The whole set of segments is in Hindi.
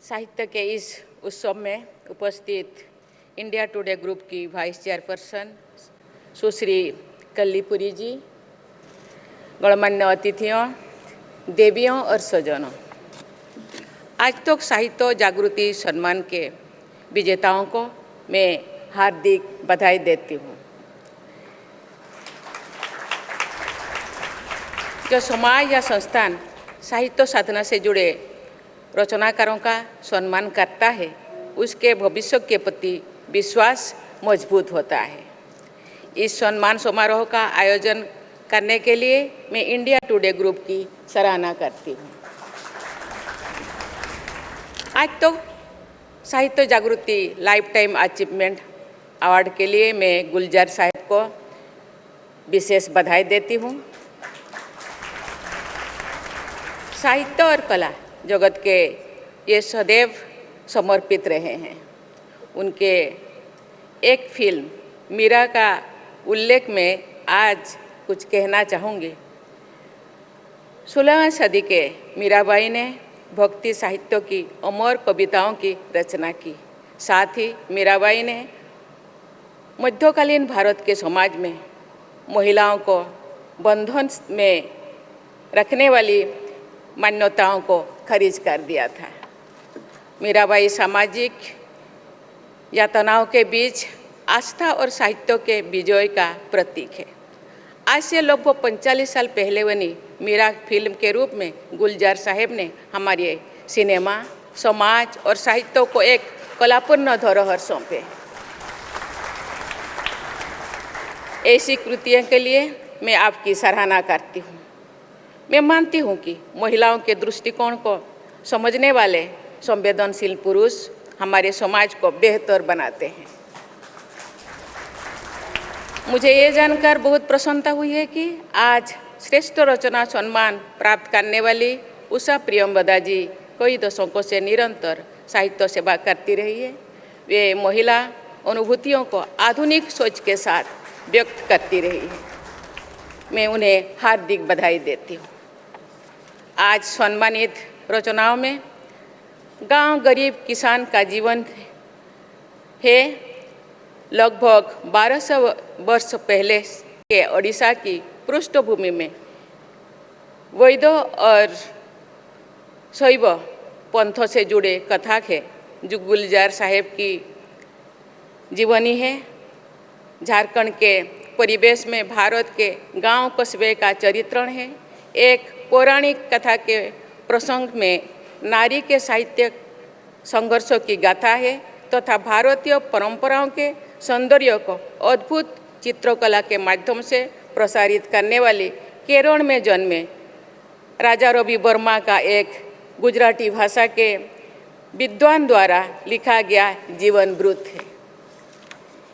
साहित्य के इस उत्सव में उपस्थित इंडिया टुडे ग्रुप की वाइस चेयरपर्सन सुश्री कल्लीपुरी जी, गणमान्य अतिथियों, देवियों और स्वजनों, आज तक साहित्य जागृति सम्मान के विजेताओं को मैं हार्दिक बधाई देती हूँ। जो समाज या संस्थान साहित्य साधना से जुड़े रचनाकारों का सम्मान करता है, उसके भविष्य के प्रति विश्वास मजबूत होता है। इस सम्मान समारोह का आयोजन करने के लिए मैं इंडिया टुडे ग्रुप की सराहना करती हूँ। आज तो साहित्य जागृति लाइफ टाइम अचीवमेंट अवार्ड के लिए मैं गुलजार साहब को विशेष बधाई देती हूँ। साहित्य और कला जगत के ये सदैव समर्पित रहे हैं। उनके एक फिल्म मीरा का उल्लेख में आज कुछ कहना चाहूँगी। 16वीं सदी के मीराबाई ने भक्ति साहित्य की अमर कविताओं की रचना की। साथ ही मीराबाई ने मध्यकालीन भारत के समाज में महिलाओं को बंधन में रखने वाली मान्यताओं को खारिज कर दिया था। मीराबाई सामाजिक यातनाओं के बीच आस्था और साहित्य के विजय का प्रतीक है। आज से लगभग 45 साल पहले बनी मीरा फिल्म के रूप में गुलजार साहब ने हमारे सिनेमा, समाज और साहित्य को एक कलापूर्ण धरोहर सौंपे। ऐसी कृतियों के लिए मैं आपकी सराहना करती हूँ। मैं मानती हूँ कि महिलाओं के दृष्टिकोण को समझने वाले संवेदनशील पुरुष हमारे समाज को बेहतर बनाते हैं। मुझे ये जानकर बहुत प्रसन्नता हुई है कि आज श्रेष्ठ रचना सम्मान प्राप्त करने वाली उषा प्रियंवदा जी कई दशकों से निरंतर साहित्य सेवा करती रही है। वे महिला अनुभूतियों को आधुनिक सोच के साथ व्यक्त करती रही है। मैं उन्हें हार्दिक बधाई देती हूँ। आज सम्मानित रचनाओं में गांव गरीब किसान का जीवन है। लगभग 1200 वर्ष पहले के ओडिशा की पृष्ठभूमि में वैद्य और शैव पंथों से जुड़े कथा है, जो गुलजार साहब की जीवनी है। झारखंड के परिवेश में भारत के गांव कस्बे का चरित्रण है। एक पौराणिक कथा के प्रसंग में नारी के साहित्यिक संघर्षों की गाथा है तथा भारतीय परंपराओं के सौंदर्य को अद्भुत चित्रकला के माध्यम से प्रसारित करने वाली केरल में जन्मे राजा रवि वर्मा का एक गुजराती भाषा के विद्वान द्वारा लिखा गया जीवन वृत्त है।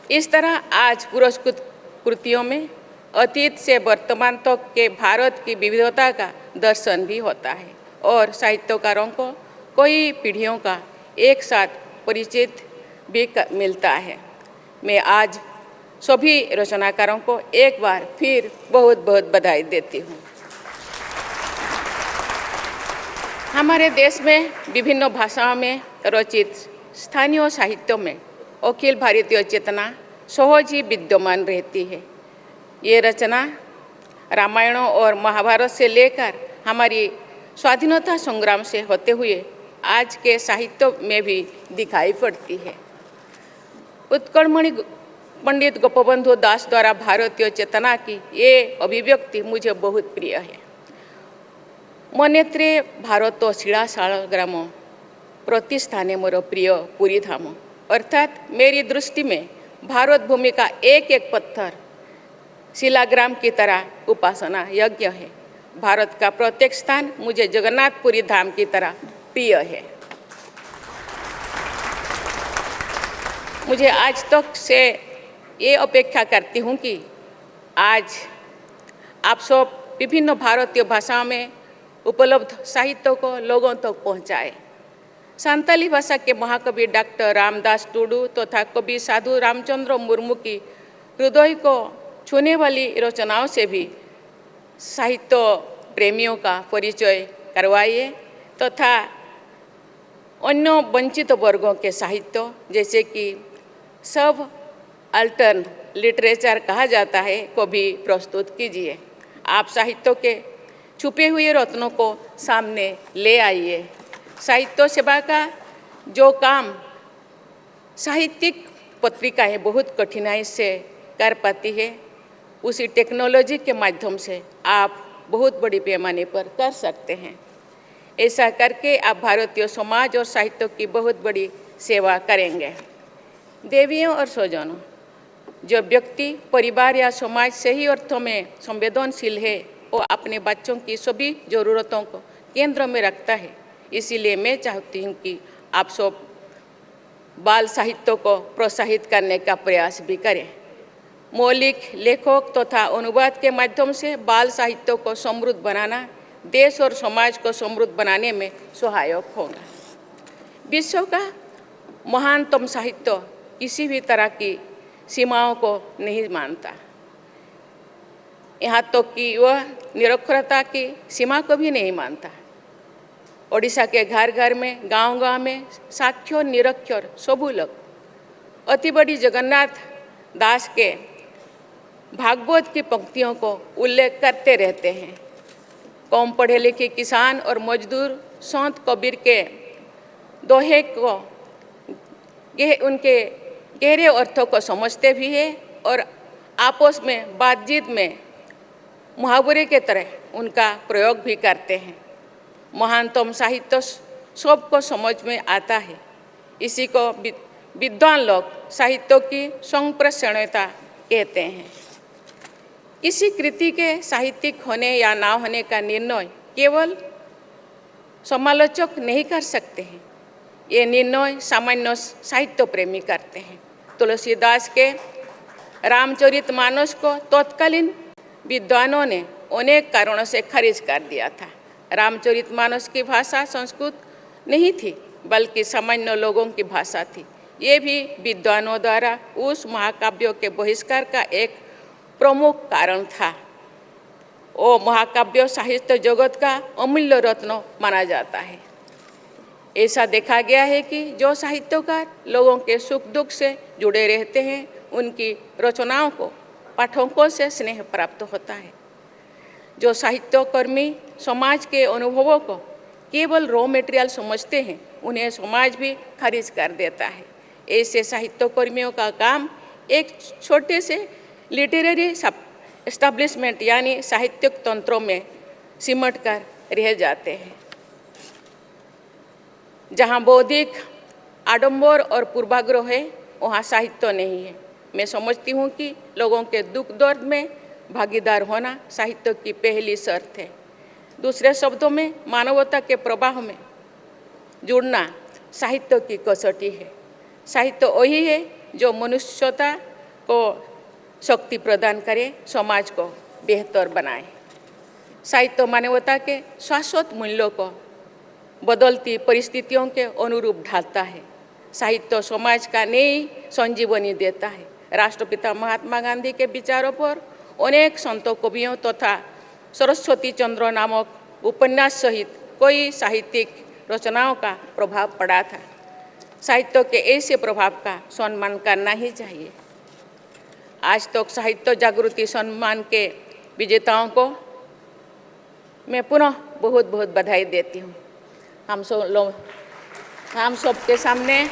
इस तरह आज पुरस्कृत कृतियों में अतीत से वर्तमान तक के भारत की विविधता का दर्शन भी होता है और साहित्यकारों को कई पीढ़ियों का एक साथ परिचित भी मिलता है। मैं आज सभी रचनाकारों को एक बार फिर बहुत बहुत बधाई देती हूँ। हमारे देश में विभिन्न भाषाओं में रचित स्थानीय साहित्यों में अखिल भारतीय चेतना सहज ही विद्यमान रहती है। ये रचना रामायणों और महाभारत से लेकर हमारी स्वाधीनता संग्राम से होते हुए आज के साहित्य में भी दिखाई पड़ती है। उत्कलमणि पंडित गोपबंधु दास द्वारा भारतीय चेतना की ये अभिव्यक्ति मुझे बहुत प्रिय है। मनेत्रे भारत शिलाशाल ग्राम प्रतिस्थाने मोर प्रिय पुरी धाम, अर्थात मेरी दृष्टि में भारत भूमि का एक एक पत्थर शिलाग्राम की तरह उपासना यज्ञ है। भारत का प्रत्येक स्थान मुझे जगन्नाथपुरी धाम की तरह प्रिय है। मुझे आज तक से ये अपेक्षा करती हूँ कि आज आप सब विभिन्न भारतीय भाषाओं में उपलब्ध साहित्य को लोगों तक पहुँचाए। संताली भाषा के महाकवि डॉक्टर रामदास टुडू तथा कवि साधु रामचंद्र मुर्मू की हृदय को छूने वाली रचनाओं से भी साहित्य प्रेमियों का परिचय करवाइए तथा अन्य वंचित वर्गों के साहित्य जैसे कि सब अल्टर्न लिटरेचर कहा जाता है को भी प्रस्तुत कीजिए। आप साहित्य के छुपे हुए रत्नों को सामने ले आइए। साहित्य सेवा का जो काम साहित्यिक पत्रिकाएं बहुत कठिनाई से कर पाती है, उसी टेक्नोलॉजी के माध्यम से आप बहुत बड़ी पैमाने पर कर सकते हैं। ऐसा करके आप भारतीय समाज और साहित्य की बहुत बड़ी सेवा करेंगे। देवियों और स्वजनों, जो व्यक्ति परिवार या समाज सही अर्थों में संवेदनशील है, वो अपने बच्चों की सभी ज़रूरतों को केंद्र में रखता है। इसीलिए मैं चाहती हूँ कि आप सब बाल साहित्य को प्रोत्साहित करने का प्रयास भी करें। मौलिक लेखक तथा अनुवाद के माध्यम से बाल साहित्य को समृद्ध बनाना देश और समाज को समृद्ध बनाने में सहायक होगा। विश्व का महानतम साहित्य किसी भी तरह की सीमाओं को नहीं मानता, यहाँ तो कि वह निरक्षरता की सीमा को भी नहीं मानता। ओडिशा के घर घर में, गांव गांव में साक्षर निरक्षर सबू लोग अति बड़ी जगन्नाथ दास के भागवत की पंक्तियों को उल्लेख करते रहते हैं। कम पढ़े लिखे किसान और मजदूर संत कबीर के दोहे को उनके गहरे अर्थों को समझते भी है और आपस में बातचीत में मुहावरे के तरह उनका प्रयोग भी करते हैं। महानतम साहित्य सबको समझ में आता है। इसी को विद्वान लोग साहित्य की संप्रेषणीयता कहते हैं। किसी कृति के साहित्यिक होने या ना होने का निर्णय केवल समालोचक नहीं कर सकते हैं, ये निर्णय सामान्य साहित्य प्रेमी करते हैं। तुलसीदास के रामचरितमानस को तत्कालीन विद्वानों ने अनेक कारणों से खारिज कर दिया था। रामचरितमानस की भाषा संस्कृत नहीं थी, बल्कि सामान्य लोगों की भाषा थी। ये भी विद्वानों द्वारा उस महाकाव्य के बहिष्कार का एक प्रमुख कारण था। वो महाकाव्य साहित्य जगत का अमूल्य रत्न माना जाता है। ऐसा देखा गया है कि जो साहित्यकार लोगों के सुख दुख से जुड़े रहते हैं, उनकी रचनाओं को पाठकों से स्नेह प्राप्त होता है। जो साहित्यकर्मी समाज के अनुभवों को केवल रॉ मटेरियल समझते हैं, उन्हें समाज भी खारिज कर देता है। ऐसे साहित्यकर्मियों का काम एक छोटे से लिटरेरी एस्टैब्लिशमेंट यानी साहित्यिक तंत्रों में सिमट कर रह जाते हैं। जहाँ बौद्धिक आडंबर और पूर्वाग्रह है, वहाँ साहित्य नहीं है। मैं समझती हूँ कि लोगों के दुख दर्द में भागीदार होना साहित्य की पहली शर्त है। दूसरे शब्दों में, मानवता के प्रवाह में जुड़ना साहित्य की कसौटी है। साहित्य वही है जो मनुष्यता को शक्ति प्रदान करे, समाज को बेहतर बनाए। साहित्य मानवता के शाश्वत मूल्यों को बदलती परिस्थितियों के अनुरूप ढालता है। साहित्य समाज का नई संजीवनी देता है। राष्ट्रपिता महात्मा गांधी के विचारों पर अनेक संतों, कवियों तथा सरस्वती चंद्र नामक उपन्यास सहित कई साहित्यिक रचनाओं का प्रभाव पड़ा था। साहित्य के ऐसे प्रभाव का सम्मान करना ही चाहिए। आज तक साहित्य जागृति सम्मान के विजेताओं को मैं पुनः बहुत बहुत बधाई देती हूँ। हम सब के सामने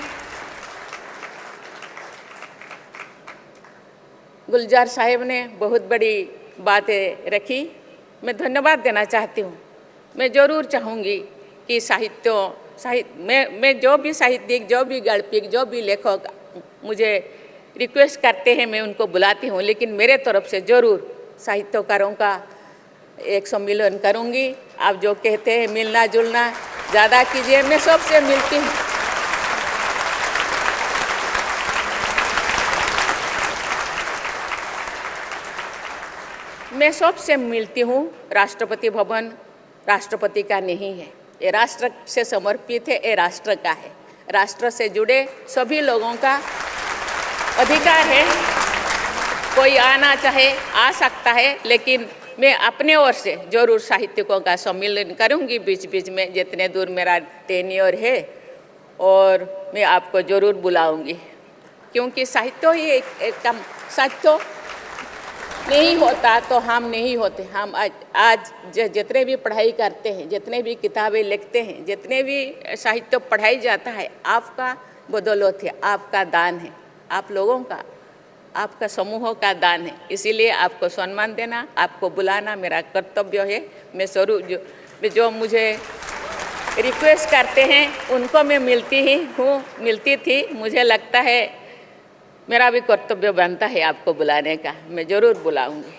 गुलजार साहेब ने बहुत बड़ी बातें रखी। मैं धन्यवाद देना चाहती हूँ। मैं ज़रूर चाहूँगी कि मैं जो भी साहित्यिक, जो भी गल्पिक, जो भी लेखक मुझे रिक्वेस्ट करते हैं, मैं उनको बुलाती हूँ, लेकिन मेरे तरफ से ज़रूर साहित्यकारों का एक सम्मेलन करूँगी। आप जो कहते हैं मिलना जुलना ज़्यादा कीजिए। मैं सबसे मिलती हूँ। मैं सबसे मिलती हूँ। राष्ट्रपति भवन राष्ट्रपति का नहीं है, ये राष्ट्र से समर्पित है, ये राष्ट्र का है। राष्ट्र से जुड़े सभी लोगों का अधिकार है। कोई आना चाहे आ सकता है, लेकिन मैं अपने ओर से जरूर साहित्यिकों का सम्मेलन करूंगी बीच बीच में, जितने दूर मेरा टेन्योर है और मैं आपको ज़रूर बुलाऊंगी, क्योंकि साहित्य ही एक काम, साहित्य नहीं होता तो हम नहीं होते। हम आज जितने भी पढ़ाई करते हैं, जितने भी किताबें लिखते हैं, जितने भी साहित्य पढ़ाई जाता है, आपका बदौलत है, आपका दान है, आप लोगों का, आपका समूहों का दान है। इसीलिए आपको सम्मान देना, आपको बुलाना मेरा कर्तव्य है। मैं जरूर जो मुझे रिक्वेस्ट करते हैं उनको मैं मिलती थी। मुझे लगता है मेरा भी कर्तव्य बनता है आपको बुलाने का, मैं ज़रूर बुलाऊंगी।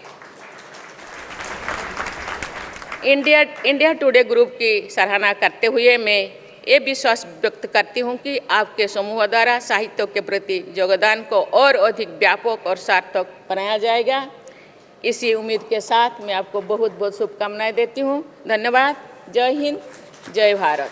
इंडिया टुडे ग्रुप की सराहना करते हुए मैं ये विश्वास व्यक्त करती हूँ कि आपके समूह द्वारा साहित्य के प्रति योगदान को और अधिक व्यापक और सार्थक बनाया जाएगा। इसी उम्मीद के साथ मैं आपको बहुत बहुत शुभकामनाएं देती हूँ। धन्यवाद। जय हिंद, जय भारत।